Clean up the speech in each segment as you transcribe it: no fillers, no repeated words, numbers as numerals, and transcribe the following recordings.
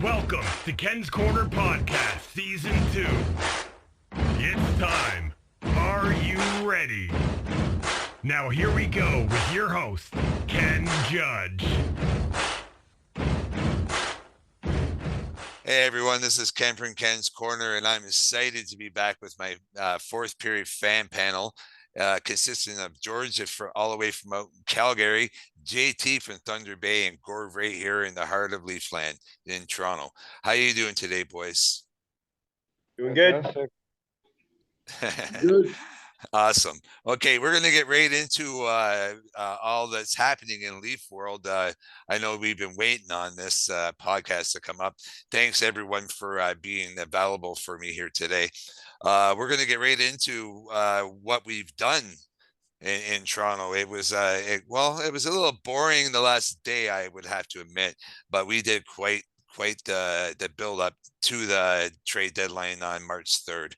Welcome to Ken's Corner Podcast, Season 2. It's time. Are you ready? Now here we go with your host, Ken Judge. Hey everyone, this is Ken from Ken's Corner, and I'm excited to be back with my fourth period fan panel, consisting of George all the way from out in Calgary, JT from Thunder Bay, and Gord right here in the heart of Leafland in Toronto. How you doing today, boys? Doing good. Good. Awesome. Okay, we're going to get right into all that's happening in Leaf World. I know we've been waiting on this podcast to come up. Thanks, everyone, for being available for me here today. We're going to get right into what we've done in Toronto. It was it was a little boring the last day, I would have to admit, but we did quite the build up to the trade deadline on March 3rd.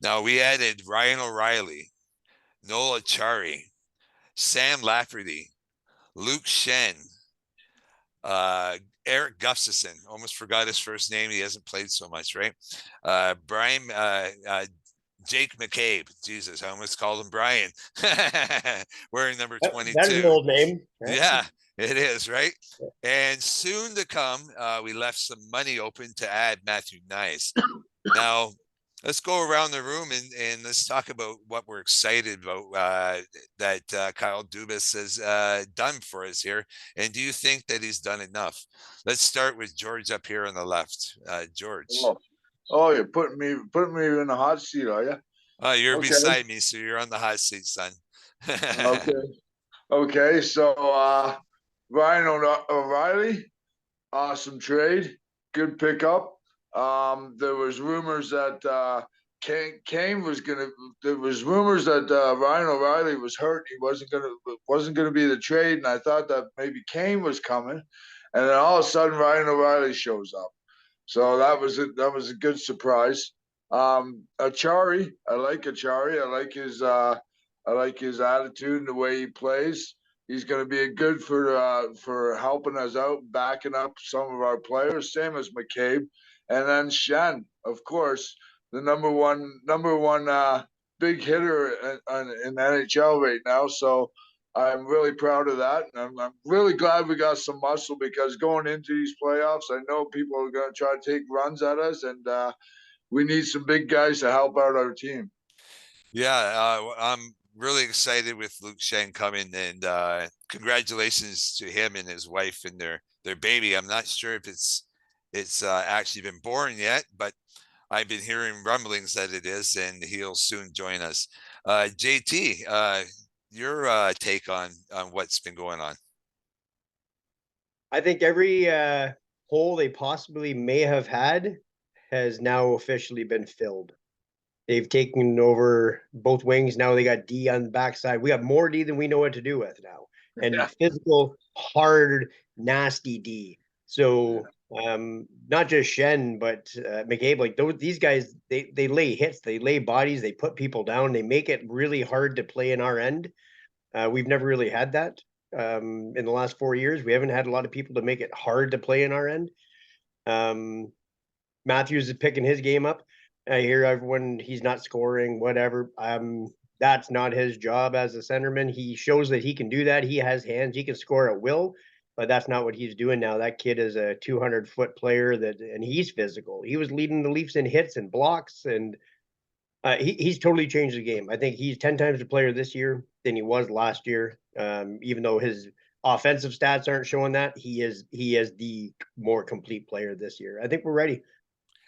Now, we added Ryan O'Reilly, Noel Acciari, Sam Lafferty, Luke Schenn, Eric Gustafson. Almost forgot his first name. He hasn't played so much, right? Jake McCabe. Jesus, I almost called him Brian. Wearing number 22. That's an old name. Yeah, it is, right? And soon to come, we left some money open to add Matthew Nyes. Now, let's go around the room and let's talk about what we're excited about that Kyle Dubas has done for us here. And do you think that he's done enough? Let's start with George up here on the left. George. Oh, you're putting me in the hot seat, are you? Oh, you're okay. Beside me, so you're on the hot seat, son. Okay. So Ryan O'Reilly, awesome trade, good pickup. There was rumors that Kane was gonna. There was rumors that Ryan O'Reilly was hurt. He wasn't gonna be the trade, and I thought that maybe Kane was coming, and then all of a sudden Ryan O'Reilly shows up. So that was a good surprise. Acciari, I like Acciari. I like his attitude and the way he plays. He's going to be good for helping us out, backing up some of our players. Same as McCabe. And then Schenn, of course, the number one big hitter in NHL right now. So I'm really proud of that. And I'm really glad we got some muscle, because going into these playoffs, I know people are going to try to take runs at us, and we need some big guys to help out our team. Yeah, I'm really excited with Luke Schenn coming, and congratulations to him and his wife and their baby. I'm not sure if it's actually been born yet, but I've been hearing rumblings that it is, and he'll soon join us. JT, your take on what's been going on? I think every hole they possibly may have had has now officially been filled. They've taken over both wings. Now they got D on the backside. We got more D than we know what to do with now. And physical, hard, nasty D. So not just Schenn, but McCabe, like these guys, they lay hits, they lay bodies, they put people down, they make it really hard to play in our end. We've never really had that in the last 4 years. We haven't had a lot of people to make it hard to play in our end. Matthews is picking his game up. I hear everyone, he's not scoring, whatever. That's not his job as a centerman. He shows that he can do that. He has hands. He can score at will, but that's not what he's doing now. That kid is a 200-foot player and he's physical. He was leading the Leafs in hits and blocks, and he's totally changed the game. I think he's 10 times the player this year than he was last year. Even though his offensive stats aren't showing that, he is the more complete player this year. I think we're ready.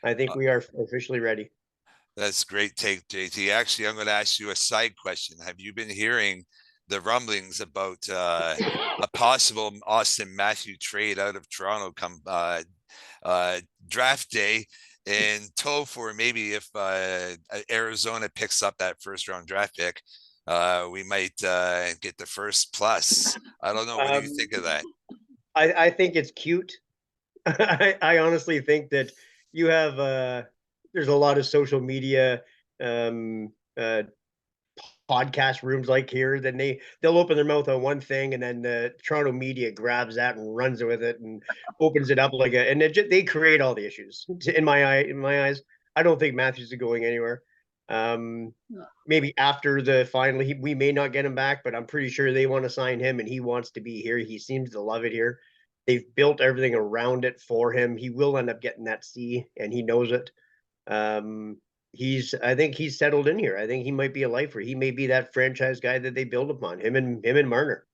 I think we are officially ready. That's great take, JT. Actually, I'm going to ask you a side question. Have you been hearing the rumblings about a possible Austin Matthew trade out of Toronto come draft day, and told for maybe if Arizona picks up that first round draft pick, we might get the first plus. I don't know. What do you think of that? I think it's cute. I honestly think that you have there's a lot of social media podcast rooms like here, then they'll open their mouth on one thing, and then the Toronto media grabs that and runs with it and opens it up and they create all the issues. In my eyes, I don't think Matthews is going anywhere. Maybe after the final, we may not get him back, but I'm pretty sure they want to sign him, and he wants to be here. He seems to love it here. They've built everything around it for him. He will end up getting that C, and he knows it. I think he's settled in here. I think he might be a lifer. He may be that franchise guy that they build upon. Him and Marner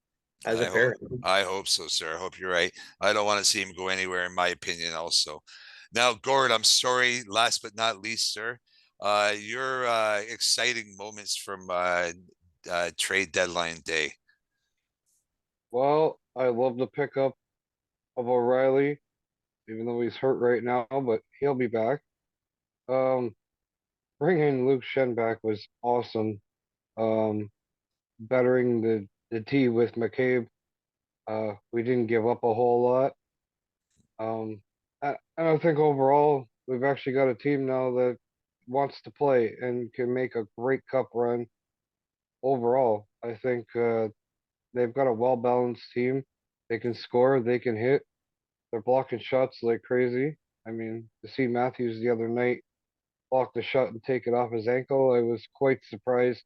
as a pair. I hope so, sir. I hope you're right. I don't want to see him go anywhere, in my opinion, also. Now, Gord, I'm sorry. Last but not least, sir, your exciting moments from trade deadline day. Well, I love the pickup of O'Reilly, even though he's hurt right now, but he'll be back. Bringing Luke Shen back was awesome. Bettering the D with McCabe. We didn't give up a whole lot. And I think overall we've actually got a team now that wants to play and can make a great cup run. Overall, I think they've got a well-balanced team. They can score, they can hit. They're blocking shots like crazy. I mean, to see Matthews the other night block the shot and take it off his ankle, I was quite surprised,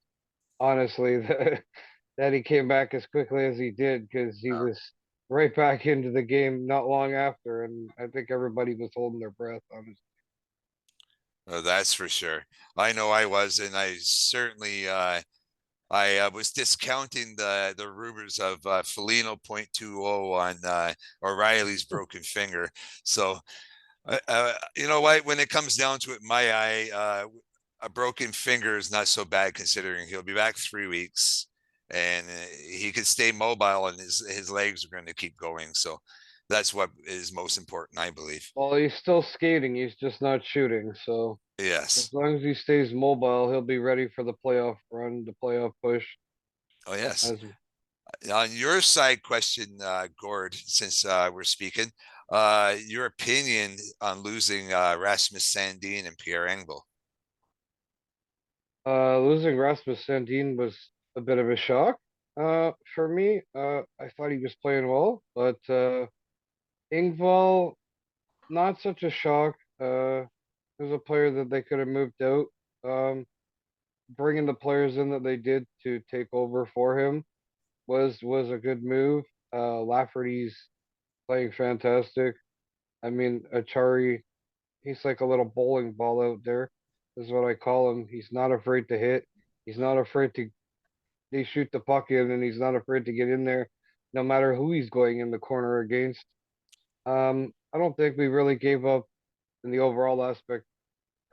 honestly, that he came back as quickly as he did, because he was right back into the game not long after, and I think everybody was holding their breath, honestly. Oh, that's for sure. I know I was, and I certainly I was discounting the rumors of Foligno 0.20 on O'Reilly's broken finger. So, you know what? When it comes down to it, my eye, a broken finger is not so bad, considering he'll be back 3 weeks, and he could stay mobile, and his legs are going to keep going. So that's what is most important, I believe. Well, he's still skating. He's just not shooting. So yes, as long as he stays mobile, he'll be ready for the playoff run, the playoff push. Oh, yes. On your side question, Gord, since we're speaking, your opinion on losing Rasmus Sandin and Pierre Engvall? Losing Rasmus Sandin was a bit of a shock. For me, I thought he was playing well, but Engvall, not such a shock. There's a player that they could have moved out. Bringing the players in that they did to take over for him was a good move. Lafferty's playing fantastic. I mean, Achari, he's like a little bowling ball out there, is what I call him. He's not afraid to hit. He's not afraid to. They shoot the puck in, and he's not afraid to get in there, no matter who he's going in the corner against. I don't think we really gave up in the overall aspect.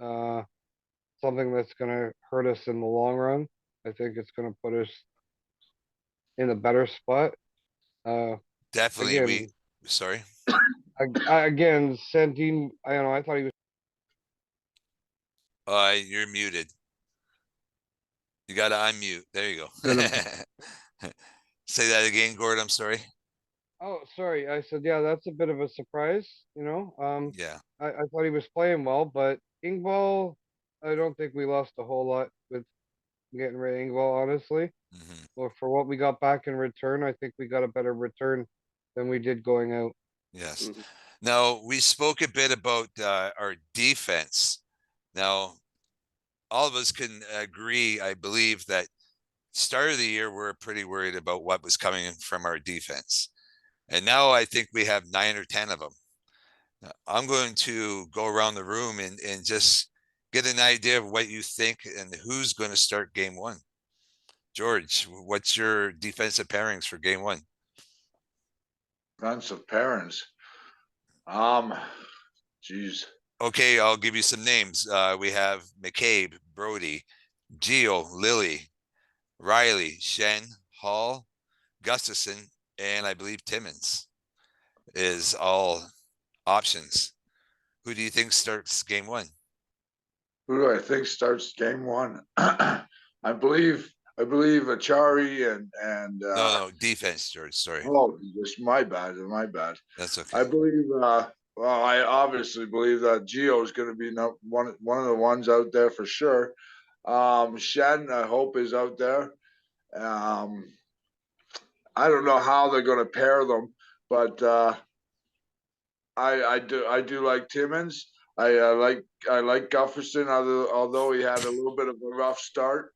Something that's going to hurt us in the long run. I think it's going to put us in a better spot. Definitely. Again, sorry. Again, Sandin, I don't know. I thought he was. You're muted. You got to unmute. There you go. Say that again, Gord. I'm sorry. Oh, sorry. I said, yeah, that's a bit of a surprise. Yeah. I thought he was playing well, but Engvall, I don't think we lost a whole lot with getting rid of Engvall, honestly. Mm-hmm. Well, for what we got back in return, I think we got a better return than we did going out. Yes. Mm-hmm. Now, we spoke a bit about our defense. Now, all of us can agree, I believe, that start of the year, we're pretty worried about what was coming in from our defense. And now I think we have 9 or 10 of them. I'm going to go around the room and just get an idea of what you think and who's going to start game one. George, what's your defensive pairings for game one? Defensive pairings. Geez. Okay, I'll give you some names. We have McCabe, Brody, Gio, Lilly, Riley, Shen, Hall, Gustafson, and I believe Timmins is all options. Who do you think starts game one? Who do I think starts game one? I believe Achari and no, defense, George. Sorry. Oh, just my bad. That's okay. I believe I obviously believe that Gio is going to be one of the ones out there for sure. Shen, I hope, is out there. I don't know how they're going to pair them, but I do like Timmins. I like Gufferson, although he had a little bit of a rough start.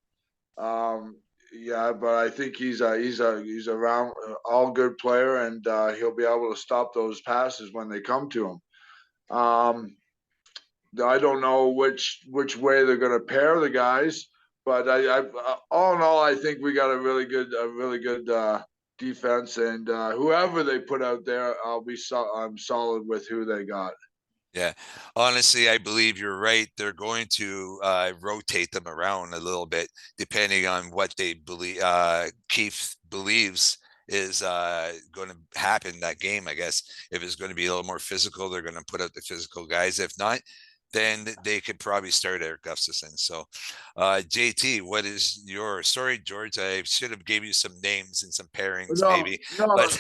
Um, yeah, but I think he's a round all good player, and he'll be able to stop those passes when they come to him. I don't know which way they're going to pair the guys, but all in all, I think we got a really good defense, and whoever they put out there, I'm solid with who they got. Yeah, honestly, I believe you're right. They're going to rotate them around a little bit, depending on what they believe. Keith believes is going to happen that game. I guess if it's going to be a little more physical, they're going to put out the physical guys. If not, then they could probably start Eric Gustafson. So, JT, what is your sorry, George? I should have gave you some names and some pairings, No, maybe, no, but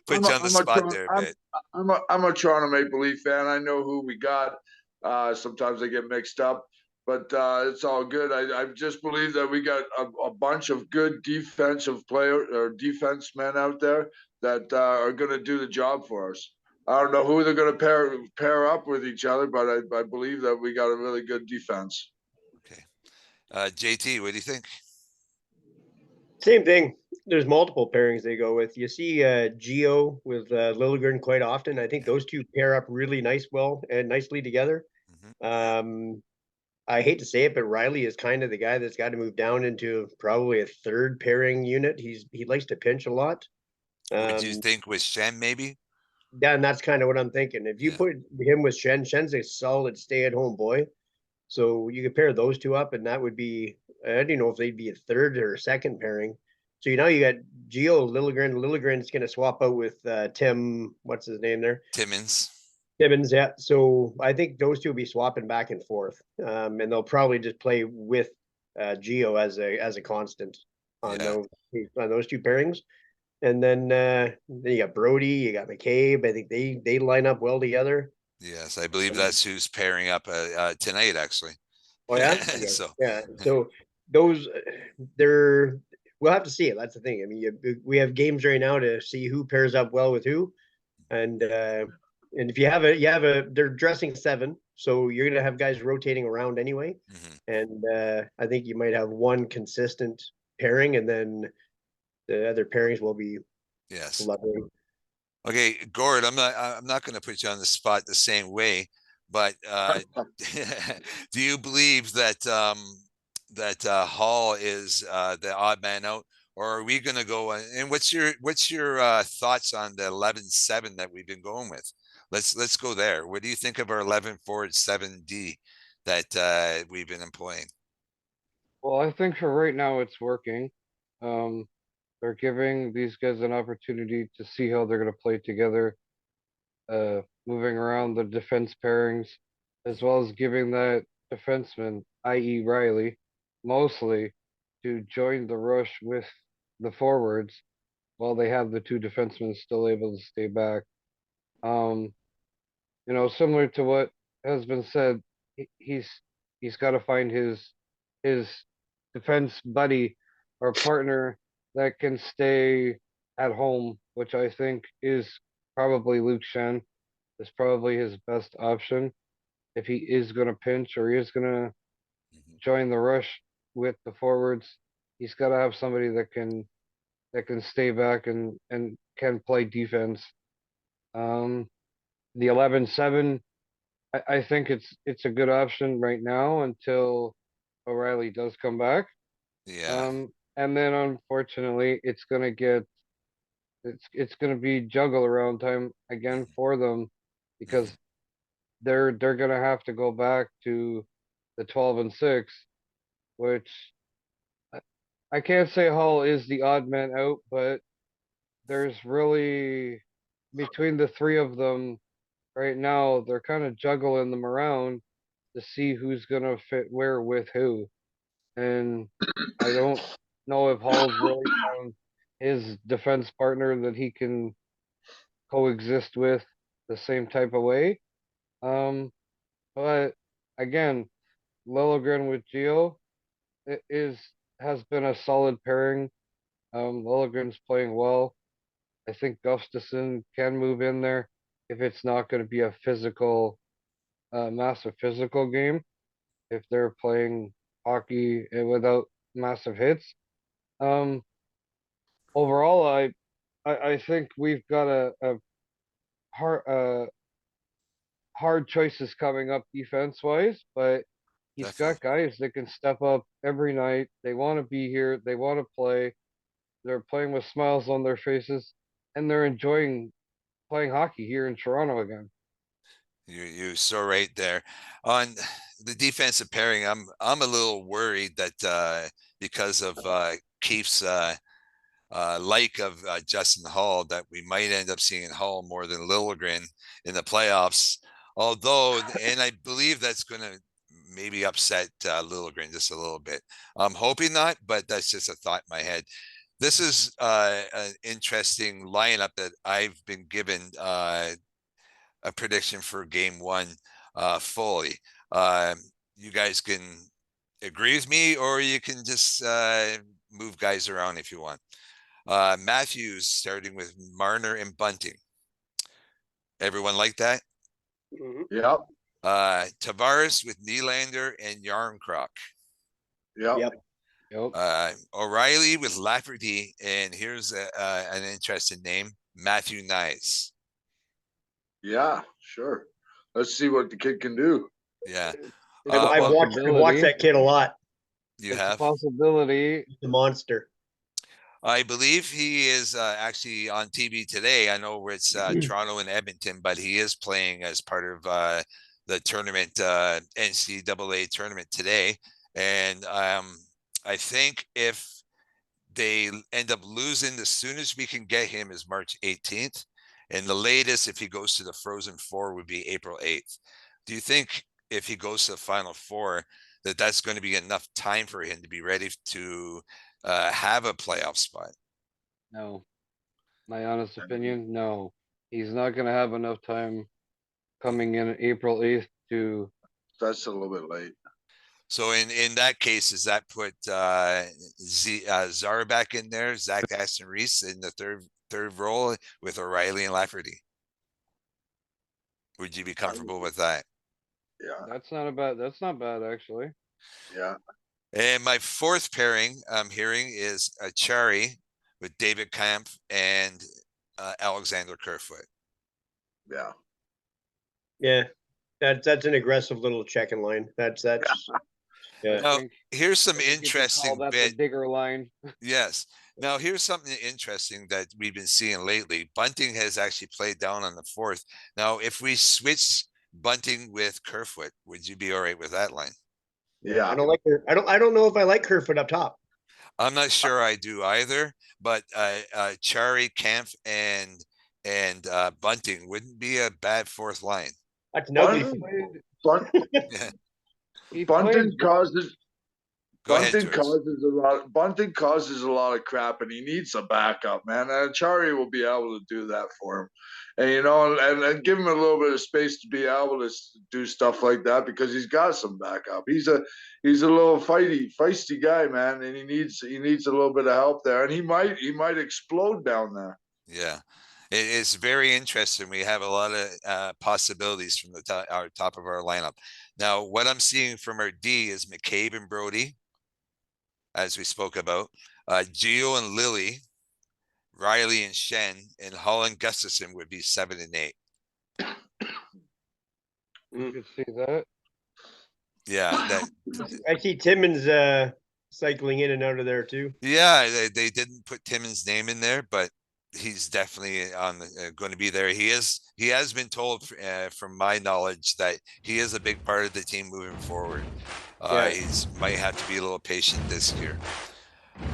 put I'm you a, on the I'm a, spot Tor- there a bit. I'm a Toronto Maple Leaf fan. I know who we got. Sometimes I get mixed up, but it's all good. I just believe that we got a bunch of good defensive player or defensemen out there that are going to do the job for us. I don't know who they're going to pair up with each other, but I believe that we got a really good defense. Okay, JT, what do you think? Same thing. There's multiple pairings they go with. You see Geo with Liljegren quite often. I think those two pair up really well and nicely together. Mm-hmm. Um, I hate to say it, but Riley is kind of the guy that's got to move down into probably a third pairing unit. He likes to pinch a lot. Would you Um, think with Shen maybe? yeah, and that's kind of what I'm thinking. If you Yeah. put him with Shen's a solid stay-at-home boy. So you could pair those two up, and that would be I don't know if they'd be a third or second pairing. So you got Geo Liljegren. Liljegren's going to swap out with Tim. What's his name there? Timmins. Timmins. Yeah. So I think those two will be swapping back and forth, and they'll probably just play with Geo as a constant on Yeah. those two pairings. And then you got Brody, you got McCabe. I think they line up well together. Yes, I believe Um, that's who's pairing up tonight, actually. Oh yeah, okay, So, yeah. So those they're we'll have to see it. That's the thing. I mean, we have games right now to see who pairs up well with who, and if you have a they're dressing seven, so you're gonna have guys rotating around anyway, mhm, and I think you might have one consistent pairing, and then the other pairings will be yes. fluttering. Okay, Gord, I'm not going to put you on the spot the same way, but do you believe that Hall is the odd man out, or are we going to go? And what's your thoughts on the 11-7 that we've been going with? Let's go there. What do you think of our 11 forward 7D that we've been employing? Well, I think for right now it's working. Um, they're giving these guys an opportunity to see how they're going to play together, moving around the defense pairings, as well as giving that defenseman, i.e., Riley, mostly to join the rush with the forwards while they have the two defensemen still able to stay back. Um, similar to what has been said, he's got to find his defense buddy or partner that can stay at home, which I think is probably Luke Shen. Is probably his best option if he is going to pinch or he is going to Mhm. join the rush with the forwards. He's got to have somebody that can stay back and can play defense. Um, the 11-7, I think it's a good option right now until O'Reilly does come back. Yeah. And then unfortunately, it's gonna be juggle around time again Mhm, for them mhm. because they're gonna have to go back to the 12-6, which I I can't say Hull is the odd man out, but there's really between the three of them right now, they're kind of juggling them around to see who's gonna fit where with who. And I don't know if Hall's really found his defense partner that he can coexist with the same type of way. Um, but again, Lilligren with Geo. has been a solid pairing. Liljegren's playing well. I think Gustafson can move in there if it's not going to be a massive physical game. If they're playing hockey without massive hits. Um, Overall, I think we've got a hard hard choices coming up defense wise, but he's Definitely. got guys that can step up every night. They want to be here. They want to play. They're playing with smiles on their faces, and they're enjoying playing hockey here in Toronto again. You're so right there. On the defensive pairing, I'm a little worried that because of Keefe's like of Justin Hall, that we might end up seeing Hall more than Liljegren in the playoffs. Although, and I believe that's going to maybe upset Liljegren just a little bit. I'm hoping not, but that's just a thought in my head. This is an interesting lineup that I've been given a prediction for game one fully. You guys can agree with me, or you can just move guys around if you want. Matthews starting with Marner and Bunting. Everyone like that? Mhm. Yep. Tavares with Nylander and Yarncroc. Yep. Yep. Yep. O'Reilly with Lafferty, and here's an interesting name, Matthew Nyes. Yeah, sure. Let's see what the kid can do. Yeah. It's a I've watched possibility. that kid a lot. You It's a have? possibility. He's a monster. I believe he is actually on TV today. I know it's Toronto and Edmonton, but he is playing as part of the tournament, NCAA tournament today. And I think if they end up losing, the soonest we can get him is March 18th. And the latest, if he goes to the Frozen Four, would be April 8th. Do you think if he goes to the Final Four, that that's going to be enough time for him to be ready to have a playoff spot? No. My honest opinion, no. He's not going to have enough time coming in April 8th to. That's a little bit late. So in that case, does that put Zara back in there, Zach Aston Reese in the third role with O'Reilly and Lafferty? Would you be comfortable with that? Yeah. That's not bad actually. Yeah. And my fourth pairing I'm hearing is Achari with David Kampf and Alexander Kerfoot. Yeah. Yeah. That's an aggressive little checking line. That's yeah. Now, think- here's some I think you could interesting call that bit. the digger line. Yes. Now, here's something interesting that we've been seeing lately. Bunting has actually played down on the fourth. Now, if we switch Bunting with Kerfoot, would you be all right with that line? Yeah. I don't like her. I don't know if I like Kerfoot up top. I'm not sure I do either, but Chari, Kampf, and Bunting wouldn't be a bad fourth line. That's an ugly. He Bunting played causes Go ahead, Bunting George. causes a lot of crap, and he needs a backup, man. And Achari will be able to do that for him, and and give him a little bit of space to be able to do stuff like that because he's got some backup. He's a little feisty guy, man, and he needs a little bit of help there, and he might explode down there. Yeah, it's very interesting. We have a lot of possibilities from the top of our lineup. Now, what I'm seeing from our D is McCabe and Brody, as we spoke about, Gio and Lilly, Riley and Shen, and Holland Gustafson would be 7 and 8. You could see that. Yeah, I see Timmins cycling in and out of there too. yeah, they didn't put Timmons' name in there, but he's definitely on going to be there. He has been told from my knowledge that he is a big part of the team moving forward. He's might have to be a little patient this year.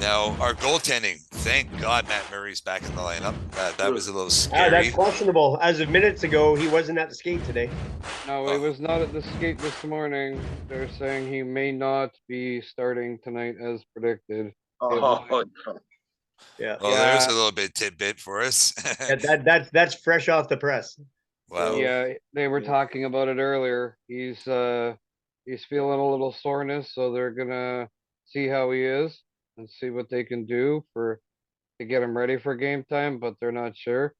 Now, our goaltending, thank God Matt Murray's back in the lineup. That was a little scary. That's questionable. As of minutes ago, he wasn't at the skate today. No, he was not at the skate this morning. They're saying he may not be starting tonight as predicted. Oh, Yeah. Well, there's a little bit tidbit for us. That's fresh off the press. Wow. Yeah, they were talking about it earlier. He's feeling a little soreness, so they're gonna see how he is and see what they can do to get him ready for game time, but they're not sure.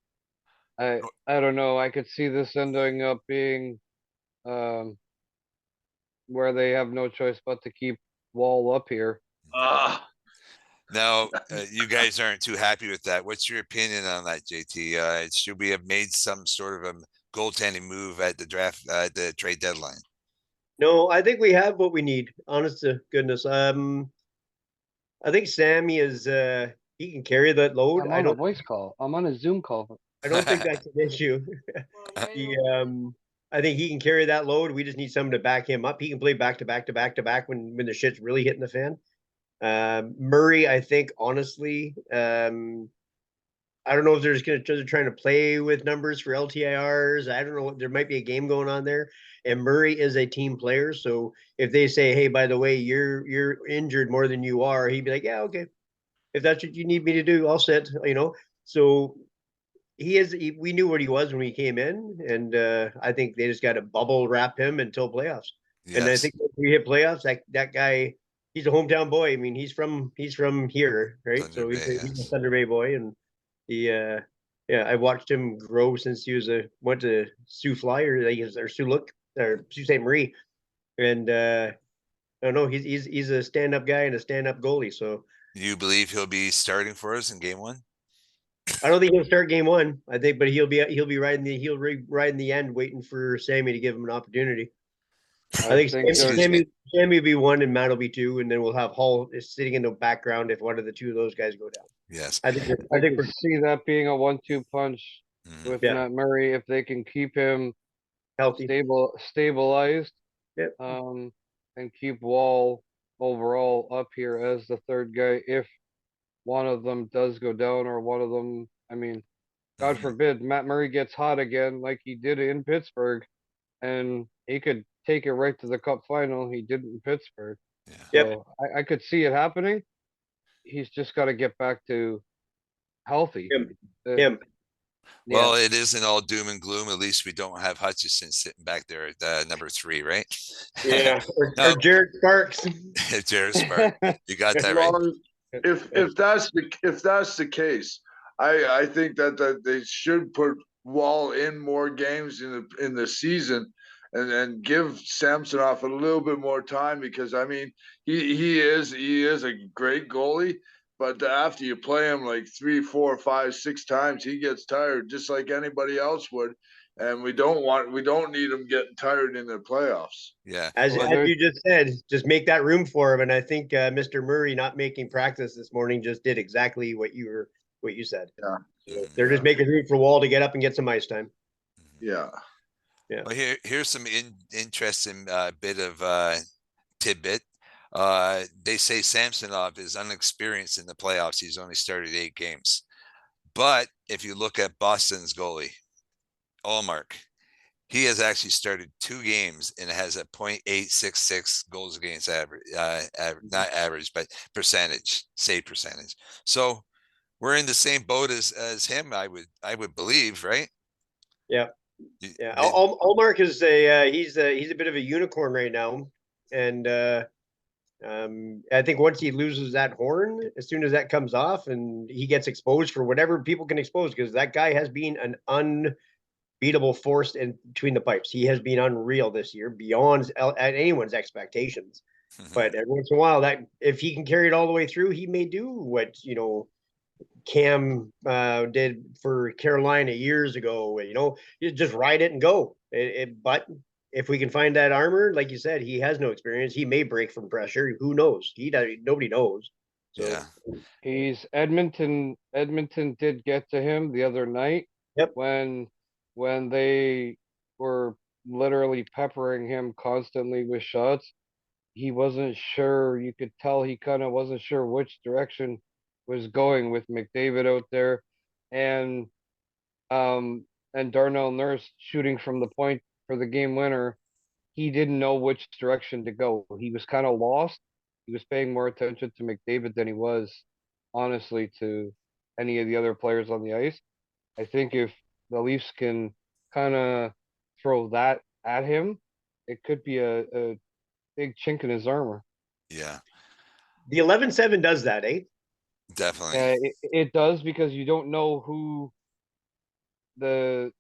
I don't know. I could see this ending up being um, where they have no choice but to keep Wall up here. Ah, Now, you guys aren't too happy with that. What's your opinion on that, JT? Should we have made some sort of a goaltending move at the draft, the trade deadline? No, I think we have what we need. Honest to goodness. I think Sammy is he can carry that load. I'm I on a don't voice call. I'm on a Zoom call. I don't think that's an issue. He I think he can carry that load. We just need someone to back him up. He can play back to back to back to back when the shit's really hitting the fan. Murray, I think honestly, I don't know if they're trying to play with numbers for LTIRs. I don't know. There might be a game going on there. And Murray is a team player, so if they say, "Hey, by the way, you're injured more than you are," he'd be like, "Yeah, okay. If that's what you need me to do, I'll sit." You know. So we knew what he was when he came in, and I think they just got to bubble wrap him until playoffs. And I Yes. think if we hit playoffs, that guy, he's a hometown boy. I mean, he's from here, right? Thunder So Bay, he's a yes. Thunder Bay boy, and he yeah, I watched him grow since he went to Sioux Fly or Sioux Look or Sioux Ste. Marie, and I don't know, he's a stand up guy and a stand up goalie. So You believe he'll be starting for us in game one? I don't think he'll start game one. I think, but he'll be riding the end, waiting for Sammy to give him an opportunity. I I think think Excuse me. Sammy will be one and Matt will be two, and then we'll have Hull sitting in the background if one of the two of those guys go down. Yes. I think I could see that being a 1-2 punch Mhm. with Yeah. Matt Murray if they can keep him healthy. stabilized, Yep. and keep Wall overall up here as the third guy if one of them does go down or one of them, I mean, God Mhm. forbid Matt Murray gets hot again like he did in Pittsburgh and he could take it right to the cup final. He did in Pittsburgh. Yeah. Yep. So I could see it happening. He's just got to get back to healthy. Him. Uh, Him. Well, it isn't all doom and gloom. At least we don't have Hutchison sitting back there at number 3, right? Yeah. Or No, Jared Sparks. Jared Spark. You got that right. well, if that's the case, I think that they should put Wall in more games in the season, and give Samsonov a little bit more time, because I mean he is a great goalie, but after you play him like 3, 4, 5, 6 times, he gets tired just like anybody else would, and we don't need him getting tired in the playoffs. Yeah. As Well, as there- you just said, just make that room for him. And I think Mr. Murray not making practice this morning just did exactly what you said. Yeah. Mhm. They're just making room for Wall to get up and get some ice time. Yeah. Well, here's some interesting bit of tidbit. They say Samsonov is unexperienced in the playoffs. He's only started 8 games. But if you look at Boston's goalie, Allmark, he has actually started 2 games and has a .866 goals against average, not average, but save percentage. So we're in the same boat as him, I would believe, right? Yeah. You- Yeah. they- Allmark is he's a bit of a unicorn right now. And I think once he loses that horn, as soon as that comes off and he gets exposed for whatever people can expose, because that guy has been an unbeatable force in between the pipes. He has been unreal this year, beyond anyone's expectations. But every once in a while, that if he can carry it all the way through, he may do what Cam did for Carolina years ago. You just ride it and go. But if we can find that armor, like you said, he has no experience. He may break from pressure. Who knows? Nobody knows. So yeah. he's Edmonton. Edmonton did get to him the other night. Yep. When they were literally peppering him constantly with shots. He wasn't sure. You could tell he kind of wasn't sure which direction was going with McDavid out there, and Darnell Nurse shooting from the point for the game winner. He didn't know which direction to go. He was kind of lost. He was paying more attention to McDavid than he was, honestly, to any of the other players on the ice. I think if the Leafs can kind of throw that at him, it could be a big chink in his armor. Yeah. The 11-7 does that, eh? Definitely. It does, because you don't know who the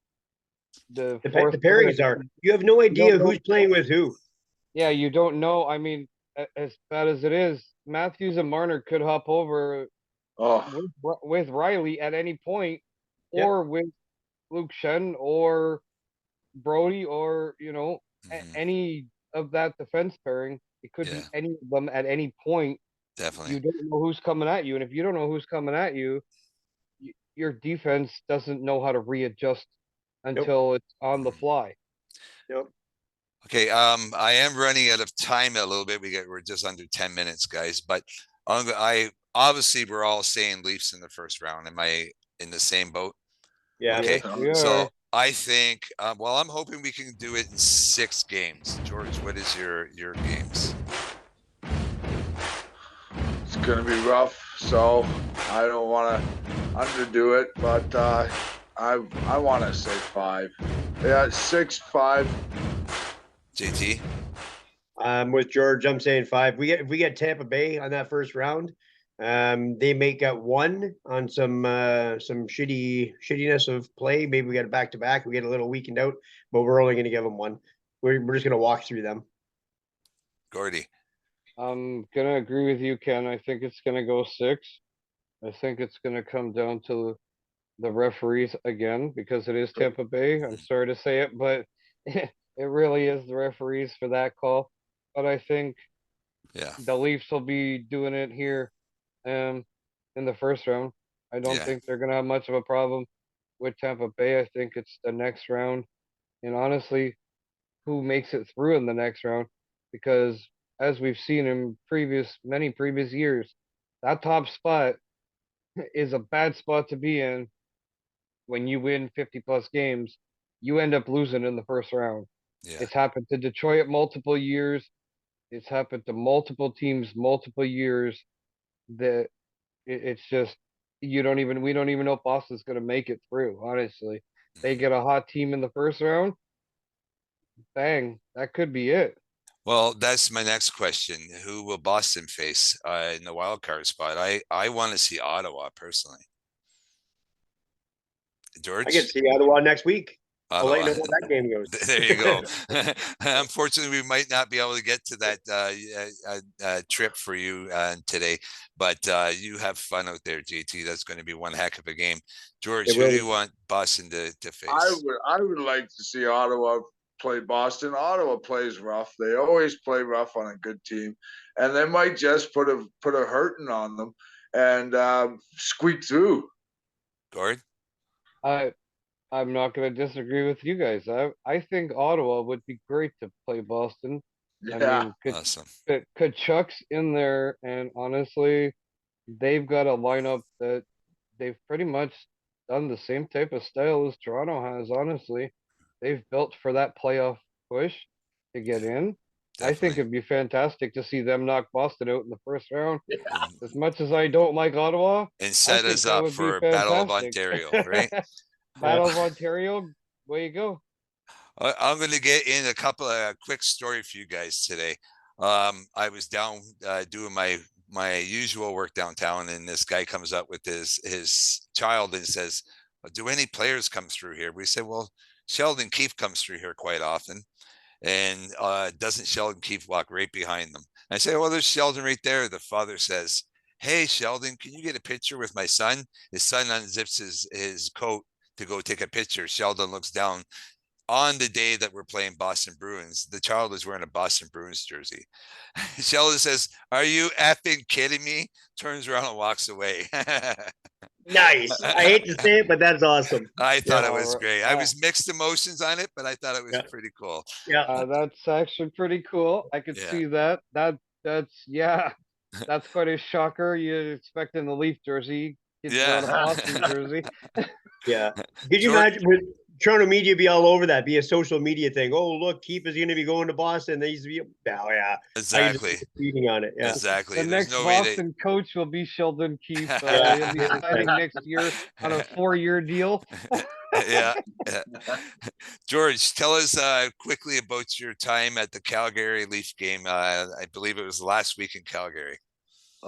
fourth The pairings are. You have no idea who's playing with who. Yeah, you don't know. I mean, as bad as it is, Matthews and Marner could hop over Oh, with Riley at any point, Yep. or with Luke Shen or Brody, or any of that defense pairing. It could be any of them at any point. Definitely. You don't know who's coming at you, and if you don't know who's coming at you, your defense doesn't know how to readjust until it's on the fly. Yep. Okay, I am running out of time a little bit. We're just under 10 minutes, guys. But I obviously we're all saying Leafs in the first round. Am I in the same boat? Yeah. Okay, Yes, we so are. I think well, I'm hoping we can do it in 6 games. George, what is your games? it's gonna be rough, so I don't want to underdo it, but I want to say 5. Yeah, 6-5. JT? With George, I'm saying 5. If we get Tampa Bay on that first round, they make up 1 on some shittiness of play. Maybe we get a back-to-back. We get a little weakened out, but we're only going to give them 1. We're just going to walk through them. Gordy? I'm gonna agree with you, Ken. I think it's gonna go 6. I think it's gonna come down to the referees again, because it is Tampa Bay. I'm sorry to say it, but it really is the referees for that call. But I think the Leafs will be doing it here in the first round. I don't think they're gonna have much of a problem with Tampa Bay. I think it's the next round, and honestly, who makes it through in the next round, because as we've seen in many previous years, that top spot is a bad spot to be in. When you win 50 plus games, you end up losing in the first round. It's happened to Detroit multiple years. It's happened to multiple teams multiple years. That it's just we don't even know if Boston's going to make it through. Honestly, they get a hot team in the first round. Bang, that could be it. Well, that's my next question. Who will Boston face in the wild card spot? I want to see Ottawa personally. George? I get to see Ottawa next week. I'll let you Ottawa. know how that game goes. There you go. Unfortunately, we might not be able to get to that trip for you today, but you have fun out there, JT. That's going to be one heck of a game. George, who do you want Boston to face? I would like to see Ottawa play Boston. Ottawa plays rough. They always play rough on a good team, and they might just put a hurting on them and squeak through. Gord? I'm not going to disagree with you guys. I think Ottawa would be great to play Boston. Yeah. I mean, Awesome. Kachuk's in there, and honestly, they've got a lineup that they've pretty much done the same type of style as Toronto has. Honestly, they've built for that playoff push to get in. Definitely. I think it'd be fantastic to see them knock Boston out in the first round. As much as I don't like Ottawa, and set us up for Battle of Ontario, right? Battle of Ontario, way you go. I'm going to get in a couple of quick story for you guys today. I was down doing my usual work downtown, and this guy comes up with his child and says, "Do any players come through here?" We said, "Well, Sheldon Keefe comes through here quite often." And doesn't Sheldon Keefe walk right behind them? I say, "Well, there's Sheldon right there." The father says, "Hey, Sheldon, can you get a picture with my son?" His son unzips his coat to go take a picture. Sheldon looks down. On the day that we're playing Boston Bruins, the child is wearing a Boston Bruins jersey. Sheldon says, "Are you effing kidding me?" Turns around and walks away. Nice. I hate to say it, but that's awesome. I thought it was great. I was mixed emotions on it, but I thought it was pretty cool. Yeah. That's actually pretty cool. I could see that. That's quite a shocker. You'd expect in the Leaf jersey, kids wearing a Boston jersey. Yeah. Could you imagine with Toronto media be all over that? Be a social media thing. Oh, look, Keefe is going to be going to Boston. They used to be. Oh, yeah. Exactly. Feeding on it. Yeah. Exactly. The next Boston coach will be Sheldon Keefe. He'll be signing next year on a 4-year deal. Yeah. George, tell us quickly about your time at the Calgary Leaf game. I believe it was last week in Calgary.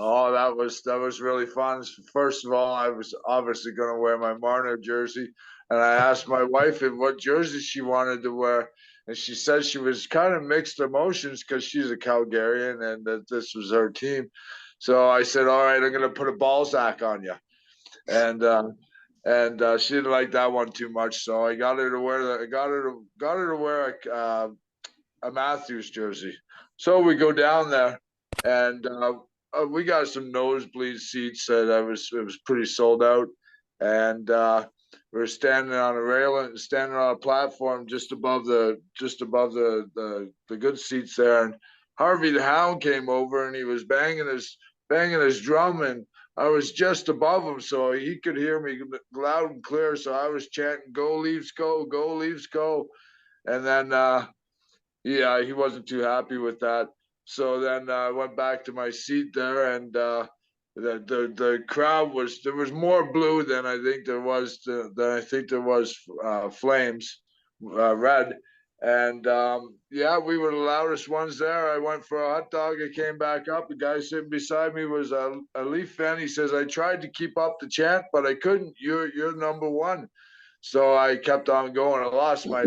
Oh, that was really fun. First of all, I was obviously going to wear my Marner jersey, and I asked my wife what jersey she wanted to wear, and she said she was kind of mixed emotions because she's a Calgarian and that this was her team. So I said, "All right, I'm going to put a Balzac on you," and she didn't like that one too much. So I got her to wear a Matthews jersey. So we go down there, and we got some nosebleed seats that it was pretty sold out, and we were standing on a railing, standing on a platform just above the good seats there, and Harvey the Hound came over and he was banging his drum, and I was just above him, so he could hear me loud and clear. So I was chanting, "Go Leafs, go! Go Leafs, go!" And then yeah, he wasn't too happy with that. So then I went back to my seat there, and the crowd there was more blue than I think there was Flames, red. And yeah, we were the loudest ones there. I went for a hot dog. I came back up. The guy sitting beside me was a Leaf fan. He says, "I tried to keep up the chant, but I couldn't. You're number one." So I kept on going. I lost my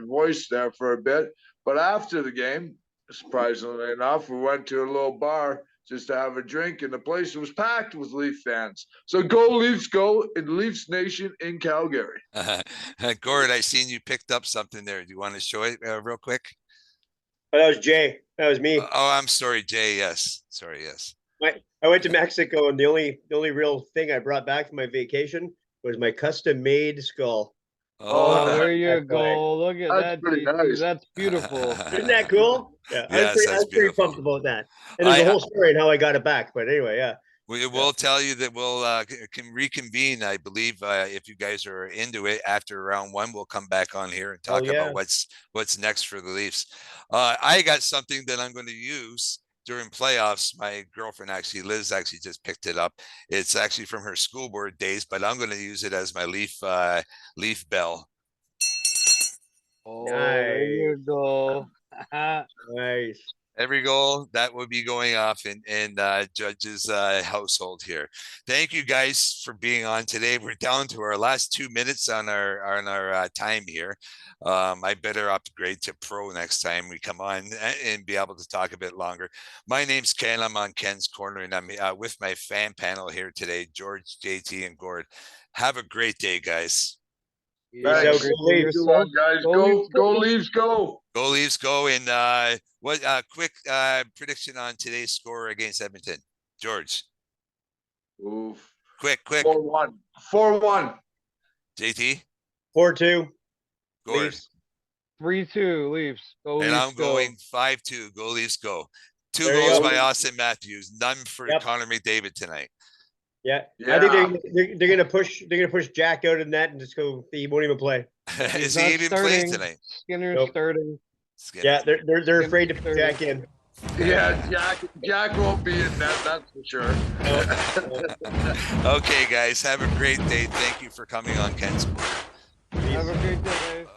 voice there for a bit. But after the game, surprisingly enough, we went to a little bar just to have a drink, and the place was packed with Leaf fans. So go Leafs, go in Leafs Nation in Calgary. Gord, I seen you picked up something there. Do you want to show it real quick? Oh, that was Jay. That was me. Oh, I'm sorry, Jay. Yes, sorry. Yes. I went to Mexico, and the only real thing I brought back from my vacation was my custom made skull. Oh, Oh, there you go. Look at that. Pretty JT. nice. That's beautiful. Isn't that cool? Yeah, Yes, I that's was pretty beautiful. pumped about that. And there's a whole story on how I got it back. But anyway, yeah. We'll tell you that we'll can reconvene. I believe if you guys are into it after round one, we'll come back on here and talk about what's next for the Leafs. I got something that I'm going to use during playoffs. My girlfriend Liz just picked it up. It's actually from her school board days, but I'm going to use it as my Leaf bell. Oh, there you go. Nice. Every goal that would be going off in Judge's household here. Thank you guys for being on today. We're down to our last 2 minutes on our time here. I better upgrade to pro next time we come on and be able to talk a bit longer. My name's Ken. I'm on Ken's Corner, and I'm with my fan panel here today, George, JT, and Gord. Have a great day, guys. Thanks. Go Leafs. Guys, go Leafs, go! Go Leafs, go! And what quick prediction on today's score against Edmonton, George? Oof. Quick. 4-1. 4-1. JT? 4-2. Gord. Leafs. 3-2 Leafs. Go And Leafs, I'm going 5-2. Go Leafs, go! Two There you goals go. by Austin Matthews, none for Yep. Connor McDavid tonight. Yeah. I think they're gonna push Jack out of the net and just go. He won't even play. Is not he even playing starting. tonight? Skinner's Nope. starting. Yeah, they're afraid to put Jack in. Yeah, Jack won't be in that, that's for sure. Okay, guys, have a great day. Thank you for coming on Ken's Corner. Have a great day, guys.